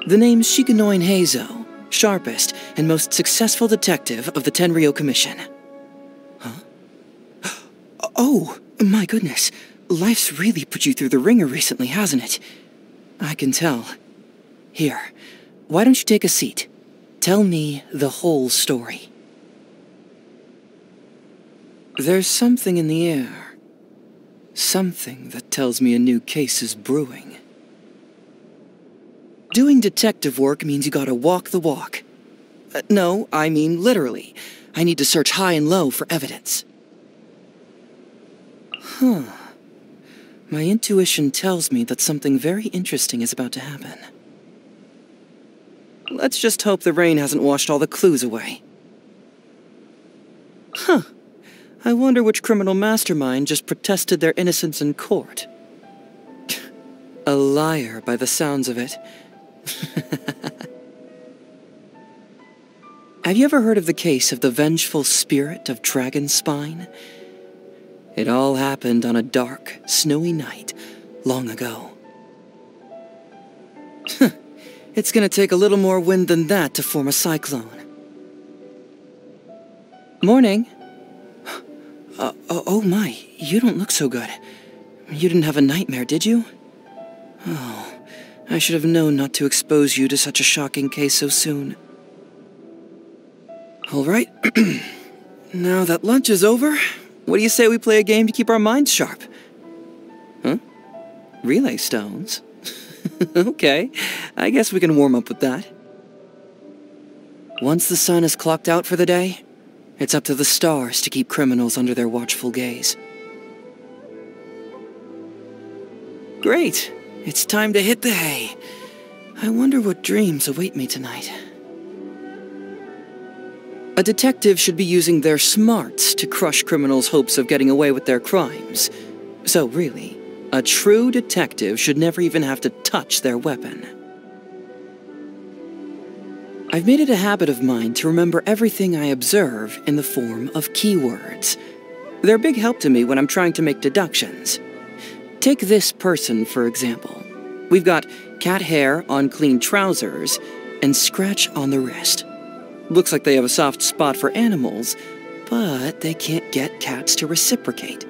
The name's SHIKANOIN Heizou, sharpest and most successful detective of the Tenryou Commission. Huh? Oh, my goodness. Life's really put you through the ringer recently, hasn't it? I can tell. Here, why don't you take a seat? Tell me the whole story. There's something in the air. Something that tells me a new case is brewing. Doing detective work means you gotta walk the walk. No, I mean literally. I need to search high and low for evidence. Huh. My intuition tells me that something very interesting is about to happen. Let's just hope the rain hasn't washed all the clues away. Huh. I wonder which criminal mastermind just protested their innocence in court. A liar by the sounds of it. Have you ever heard of the case of the vengeful spirit of Dragonspine? It all happened on a dark, snowy night long ago. It's gonna take a little more wind than that to form a cyclone. Morning. Oh my, you don't look so good. You didn't have a nightmare, did you? Oh, I should have known not to expose you to such a shocking case so soon. All right, now that lunch is over, what do you say we play a game to keep our minds sharp? Huh? Relay stones? Okay, I guess we can warm up with that. Once the sun is clocked out for the day, it's up to the stars to keep criminals under their watchful gaze. Great, it's time to hit the hay. I wonder what dreams await me tonight. A detective should be using their smarts to crush criminals' hopes of getting away with their crimes. So really, a true detective should never even have to touch their weapon. I've made it a habit of mine to remember everything I observe in the form of keywords. They're a big help to me when I'm trying to make deductions. Take this person, for example. We've got cat hair on clean trousers and scratch on the wrist. Looks like they have a soft spot for animals, but they can't get cats to reciprocate.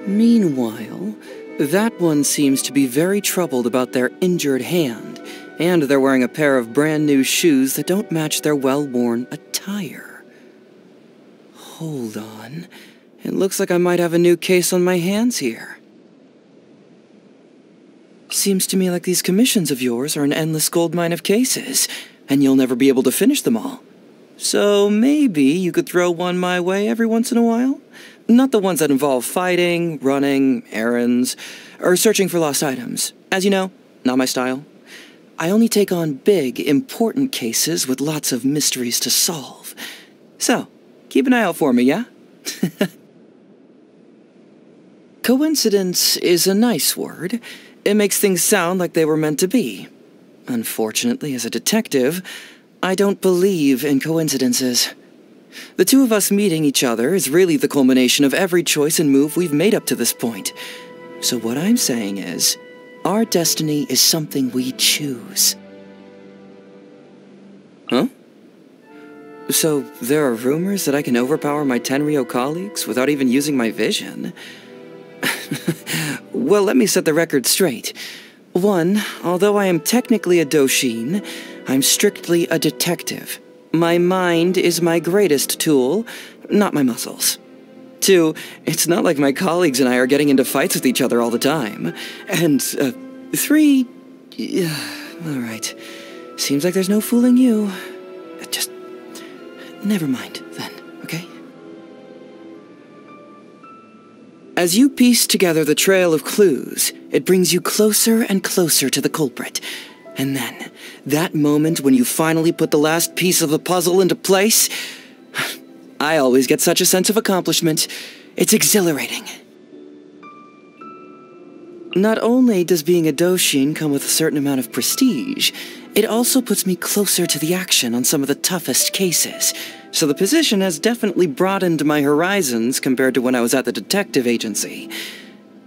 Meanwhile, that one seems to be very troubled about their injured hand, and they're wearing a pair of brand new shoes that don't match their well-worn attire. Hold on. It looks like I might have a new case on my hands here. Seems to me like these commissions of yours are an endless goldmine of cases, and you'll never be able to finish them all. So maybe you could throw one my way every once in a while? Not the ones that involve fighting, running, errands, or searching for lost items. As you know, not my style. I only take on big, important cases with lots of mysteries to solve. So, keep an eye out for me, yeah? Coincidence is a nice word. It makes things sound like they were meant to be. Unfortunately, as a detective, I don't believe in coincidences. The two of us meeting each other is really the culmination of every choice and move we've made up to this point. So what I'm saying is, our destiny is something we choose. Huh? So there are rumors that I can overpower my Tenryou colleagues without even using my vision? Well, let me set the record straight. 1, although I am technically a Doshin, I'm strictly a detective. My mind is my greatest tool, not my muscles. 2, it's not like my colleagues and I are getting into fights with each other all the time. And 3, alright. Seems like there's no fooling you. Just never mind then, okay? As you piece together the trail of clues, it brings you closer and closer to the culprit. And then, that moment when you finally put the last piece of the puzzle into place, I always get such a sense of accomplishment. It's exhilarating. Not only does being a Doshin come with a certain amount of prestige, it also puts me closer to the action on some of the toughest cases. So the position has definitely broadened my horizons compared to when I was at the detective agency.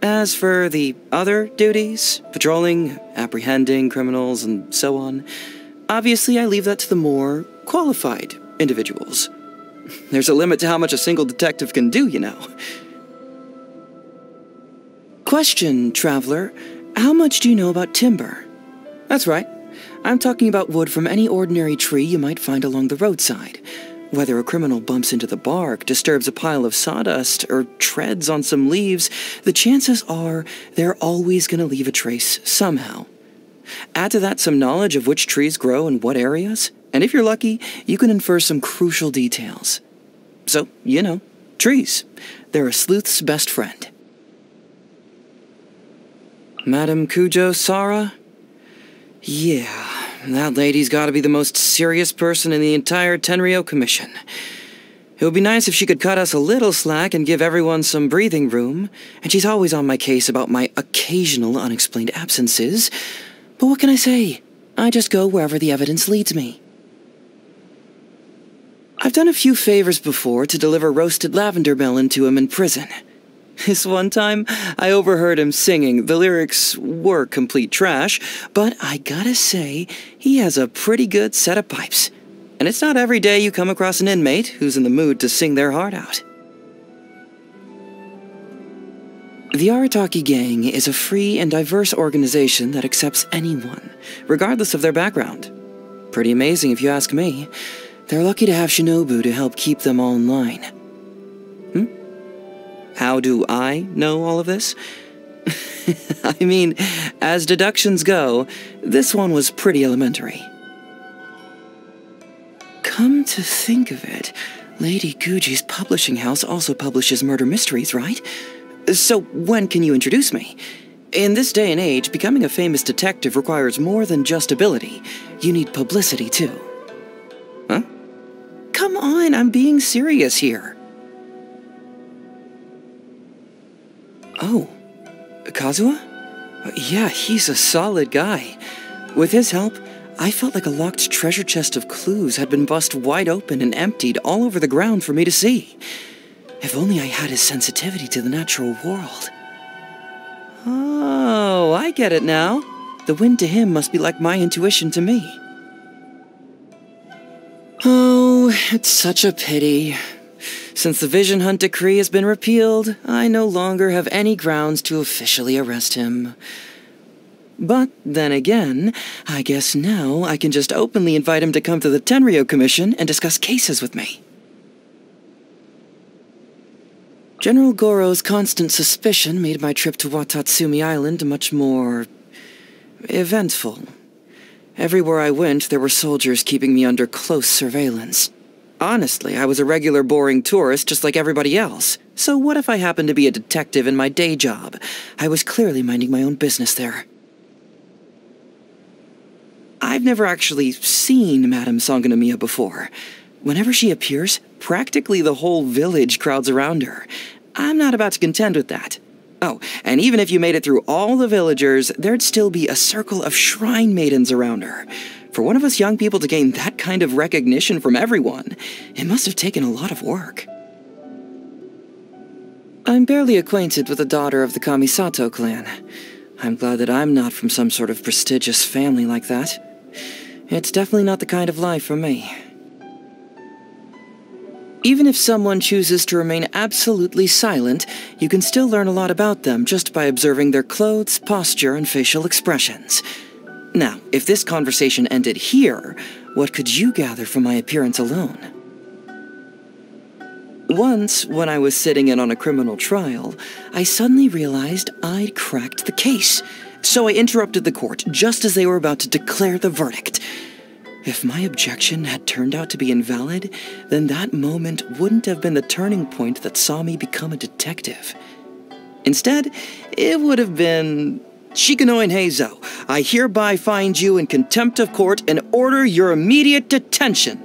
As for the other duties, patrolling, apprehending criminals, and so on, obviously I leave that to the more qualified individuals. There's a limit to how much a single detective can do, you know. Question, traveler. How much do you know about timber? That's right. I'm talking about wood from any ordinary tree you might find along the roadside. Whether a criminal bumps into the bark, disturbs a pile of sawdust, or treads on some leaves, the chances are they're always going to leave a trace somehow. Add to that some knowledge of which trees grow in what areas, and if you're lucky, you can infer some crucial details. So, you know, trees. They're a sleuth's best friend. Madame Kujo Sara? Yeah, that lady's gotta be the most serious person in the entire Tenryou Commission. It would be nice if she could cut us a little slack and give everyone some breathing room, and she's always on my case about my occasional unexplained absences. But what can I say? I just go wherever the evidence leads me. I've done a few favors before to deliver roasted lavender melon to him in prison. This one time, I overheard him singing. The lyrics were complete trash, but I gotta say, he has a pretty good set of pipes. And it's not every day you come across an inmate who's in the mood to sing their heart out. The Arataki Gang is a free and diverse organization that accepts anyone, regardless of their background. Pretty amazing if you ask me. They're lucky to have Shinobu to help keep them all in line. How do I know all of this? I mean, as deductions go, this one was pretty elementary. Come to think of it, Lady Guji's publishing house also publishes murder mysteries, right? So when can you introduce me? In this day and age, becoming a famous detective requires more than just ability. You need publicity, too. Huh? Come on, I'm being serious here. Oh, Kazuha? Yeah, he's a solid guy. With his help, I felt like a locked treasure chest of clues had been bust wide open and emptied all over the ground for me to see. If only I had his sensitivity to the natural world. Oh, I get it now. The wind to him must be like my intuition to me. Oh, it's such a pity. Since the Vision Hunt decree has been repealed, I no longer have any grounds to officially arrest him. But then again, I guess now I can just openly invite him to come to the Tenryou Commission and discuss cases with me. General Goro's constant suspicion made my trip to Watatsumi Island much more eventful. Everywhere I went, there were soldiers keeping me under close surveillance. Honestly, I was a regular boring tourist just like everybody else. So what if I happened to be a detective in my day job? I was clearly minding my own business there. I've never actually seen Madame Sangonomiya before. Whenever she appears, practically the whole village crowds around her. I'm not about to contend with that. Oh, and even if you made it through all the villagers, there'd still be a circle of shrine maidens around her. For one of us young people to gain that kind of recognition from everyone, it must have taken a lot of work. I'm barely acquainted with the daughter of the Kamisato clan. I'm glad that I'm not from some sort of prestigious family like that. It's definitely not the kind of life for me. Even if someone chooses to remain absolutely silent, you can still learn a lot about them just by observing their clothes, posture, and facial expressions. Now, if this conversation ended here, what could you gather from my appearance alone? Once, when I was sitting in on a criminal trial, I suddenly realized I'd cracked the case. So I interrupted the court just as they were about to declare the verdict. If my objection had turned out to be invalid, then that moment wouldn't have been the turning point that saw me become a detective. Instead, it would have been... SHIKANOIN Heizou, I hereby find you in contempt of court and order your immediate detention.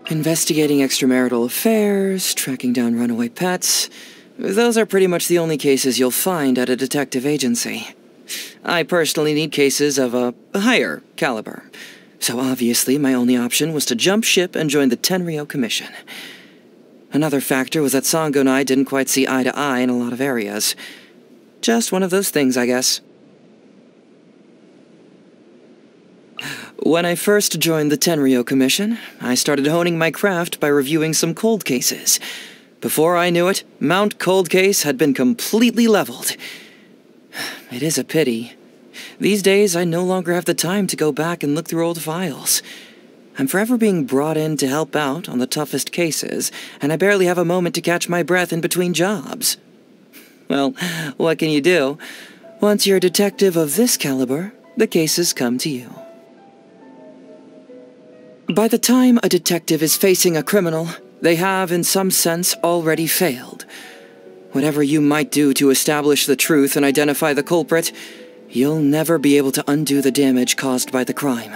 Investigating extramarital affairs, tracking down runaway pets, those are pretty much the only cases you'll find at a detective agency. I personally need cases of a higher caliber, so obviously my only option was to jump ship and join the Tenryou Commission. Another factor was that Sango and I didn't quite see eye to eye in a lot of areas. Just one of those things, I guess. When I first joined the Tenryo Commission, I started honing my craft by reviewing some cold cases. Before I knew it, Mount Cold Case had been completely leveled. It is a pity. These days, I no longer have the time to go back and look through old files. I'm forever being brought in to help out on the toughest cases, and I barely have a moment to catch my breath in between jobs. Well, what can you do? Once you're a detective of this caliber, the cases come to you. By the time a detective is facing a criminal, they have, in some sense, already failed. Whatever you might do to establish the truth and identify the culprit, you'll never be able to undo the damage caused by the crime.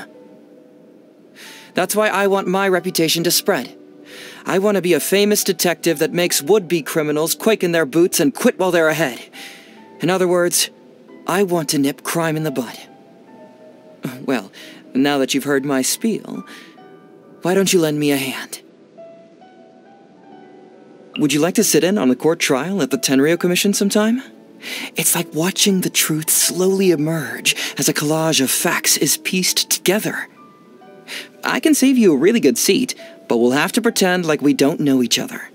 That's why I want my reputation to spread. I want to be a famous detective that makes would-be criminals quake in their boots and quit while they're ahead. In other words, I want to nip crime in the bud. Well, now that you've heard my spiel, why don't you lend me a hand? Would you like to sit in on the court trial at the Tenryo Commission sometime? It's like watching the truth slowly emerge as a collage of facts is pieced together. I can save you a really good seat, but we'll have to pretend like we don't know each other.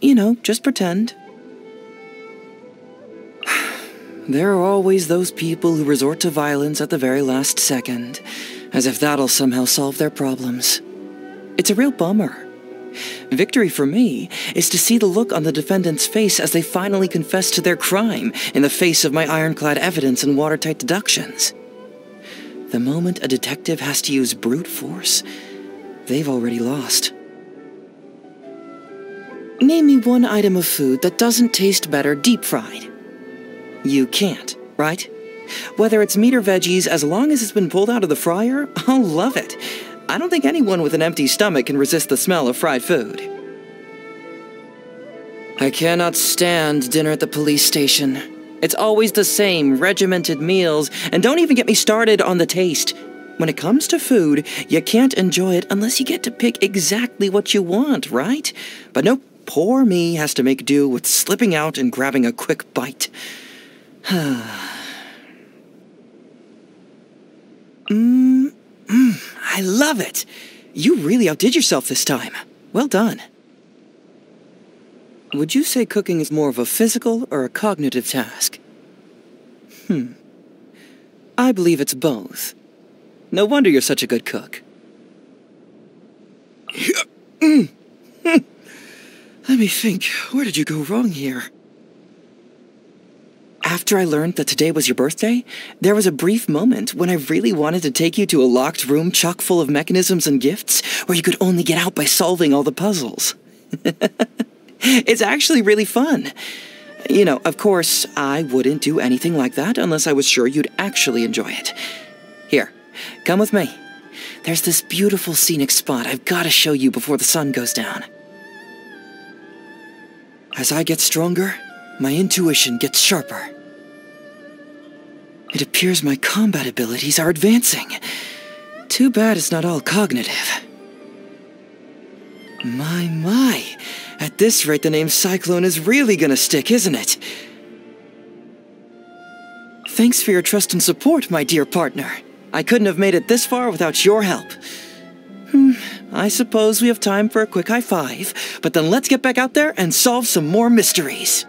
You know, just pretend. There are always those people who resort to violence at the very last second, as if that'll somehow solve their problems. It's a real bummer. Victory for me is to see the look on the defendant's face as they finally confess to their crime in the face of my ironclad evidence and watertight deductions. The moment a detective has to use brute force, they've already lost. Name me one item of food that doesn't taste better deep-fried. You can't, right? Whether it's meat or veggies, as long as it's been pulled out of the fryer, I'll love it. I don't think anyone with an empty stomach can resist the smell of fried food. I cannot stand dinner at the police station. It's always the same regimented meals, and don't even get me started on the taste. When it comes to food, you can't enjoy it unless you get to pick exactly what you want, right? But nope, poor me has to make do with slipping out and grabbing a quick bite. I love it! You really outdid yourself this time. Well done. Would you say cooking is more of a physical or a cognitive task? I believe it's both. No wonder you're such a good cook. Let me think, where did you go wrong here? After I learned that today was your birthday, there was a brief moment when I really wanted to take you to a locked room chock full of mechanisms and gifts where you could only get out by solving all the puzzles. It's actually really fun. You know, of course, I wouldn't do anything like that unless I was sure you'd actually enjoy it. Here, come with me. There's this beautiful scenic spot I've got to show you before the sun goes down. As I get stronger, my intuition gets sharper. It appears my combat abilities are advancing. Too bad it's not all cognitive. My. At this rate, the name Cyclone is really gonna stick, isn't it? Thanks for your trust and support, my dear partner. I couldn't have made it this far without your help. I suppose we have time for a quick high five, but then let's get back out there and solve some more mysteries.